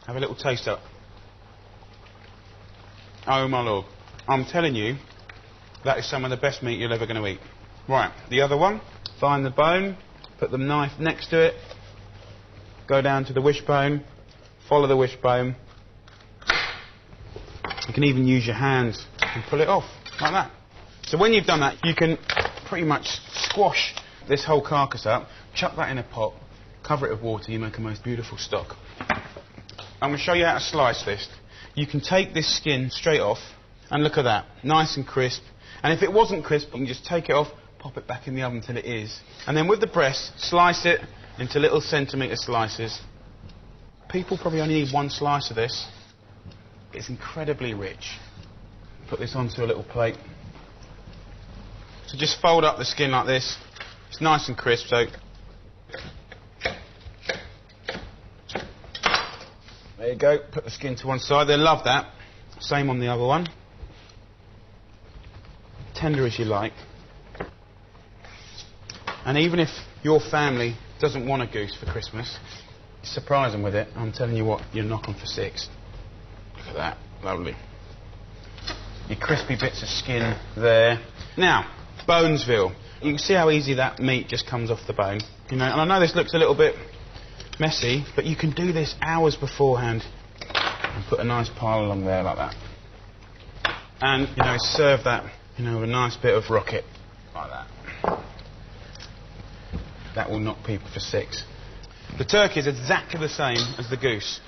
Have a little taste up. Oh my lord. I'm telling you, that is some of the best meat you're ever going to eat. Right, the other one. Find the bone, put the knife next to it, go down to the wishbone, follow the wishbone. You can even use your hands and pull it off, like that. So when you've done that, you can pretty much squash this whole carcass up, chuck that in a pot, cover it with water, you make a most beautiful stock. I'm going to show you how to slice this. You can take this skin straight off, and look at that, nice and crisp. And if it wasn't crisp, you can just take it off, pop it back in the oven till it is. And then with the breast, slice it into little centimetre slices. People probably only need one slice of this. It's incredibly rich. Put this onto a little plate. So just fold up the skin like this. It's nice and crisp, so... There you go, put the skin to one side. They love that. Same on the other one. Tender as you like. And even if your family doesn't want a goose for Christmas, surprise them with it. I'm telling you what, you're knocking for 6. Look at that, lovely. Your crispy bits of skin there. Now, Bonesville. You can see how easy that meat just comes off the bone. You know, and I know this looks a little bit messy, but you can do this hours beforehand and put a nice pile along there like that. And, you know, serve that, you know, with a nice bit of rocket like that. That will knock people for 6. The turkey is exactly the same as the goose.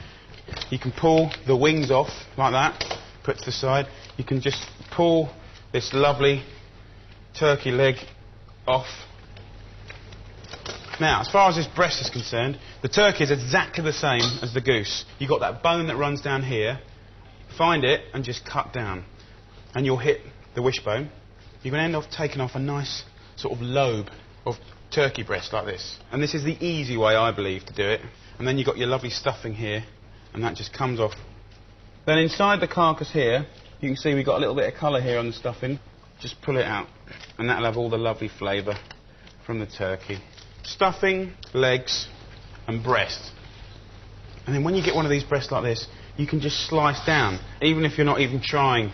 You can pull the wings off like that, put to the side. You can just pull this lovely turkey leg off. Now, as far as this breast is concerned, the turkey is exactly the same as the goose. You've got that bone that runs down here. Find it and just cut down. And you'll hit the wishbone. You're going to end up taking off a nice sort of lobe of turkey breast like this. And this is the easy way, I believe, to do it. And then you've got your lovely stuffing here, and that just comes off. Then inside the carcass here, you can see we've got a little bit of colour here on the stuffing. Just pull it out, and that'll have all the lovely flavour from the turkey. Stuffing, legs, and breast. And then when you get one of these breasts like this, you can just slice down, even if you're not even trying.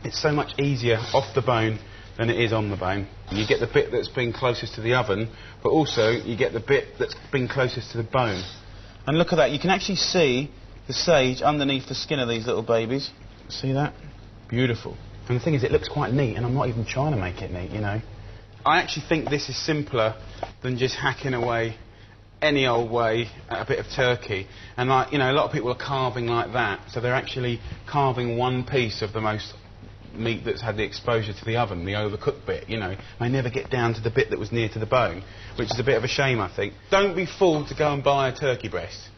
It's so much easier off the bone than it is on the bone. You get the bit that's been closest to the oven, but also you get the bit that's been closest to the bone. And look at that, you can actually see the sage underneath the skin of these little babies. See that? Beautiful. And the thing is, it looks quite neat, and I'm not even trying to make it neat, you know. I actually think this is simpler than just hacking away any old way at a bit of turkey. And, like, you know, a lot of people are carving like that, so they're actually carving one piece of the most meat that's had the exposure to the oven, the overcooked bit, you know. They never get down to the bit that was near to the bone, which is a bit of a shame, I think. Don't be fooled to go and buy a turkey breast.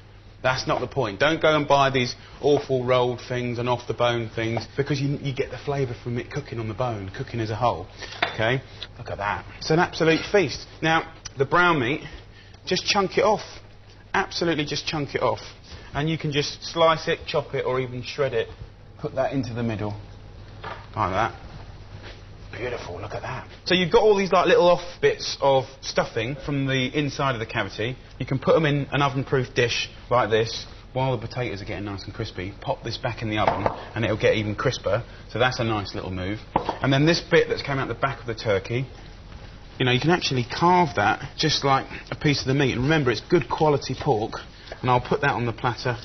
That's not the point. Don't go and buy these awful rolled things and off-the-bone things, because you get the flavour from it cooking on the bone, cooking as a whole. OK? Look at that. It's an absolute feast. Now, the brown meat, just chunk it off. Absolutely just chunk it off. And you can just slice it, chop it, or even shred it. Put that into the middle. Like that. Beautiful, look at that. So you've got all these like little off bits of stuffing from the inside of the cavity. You can put them in an oven-proof dish like this while the potatoes are getting nice and crispy. Pop this back in the oven and it'll get even crisper. So that's a nice little move. And then this bit that's come out the back of the turkey, you know, you can actually carve that just like a piece of the meat. And remember, it's good quality pork. And I'll put that on the platter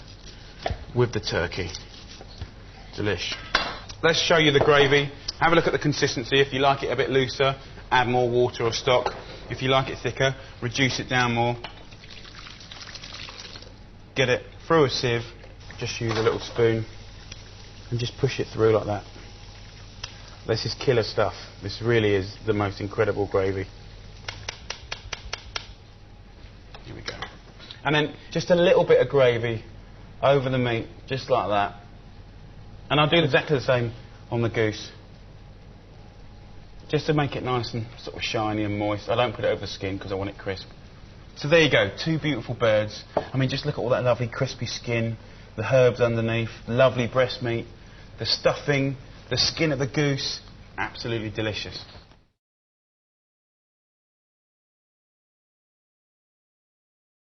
with the turkey. Delish. Let's show you the gravy. Have a look at the consistency. If you like it a bit looser, add more water or stock. If you like it thicker, reduce it down more. Get it through a sieve. Just use a little spoon and just push it through like that. This is killer stuff. This really is the most incredible gravy. Here we go. And then just a little bit of gravy over the meat, just like that. And I'll do exactly the same on the goose. Just to make it nice and sort of shiny and moist. I don't put it over the skin because I want it crisp. So there you go, 2 beautiful birds. I mean, just look at all that lovely crispy skin, the herbs underneath, lovely breast meat, the stuffing, the skin of the goose. Absolutely delicious.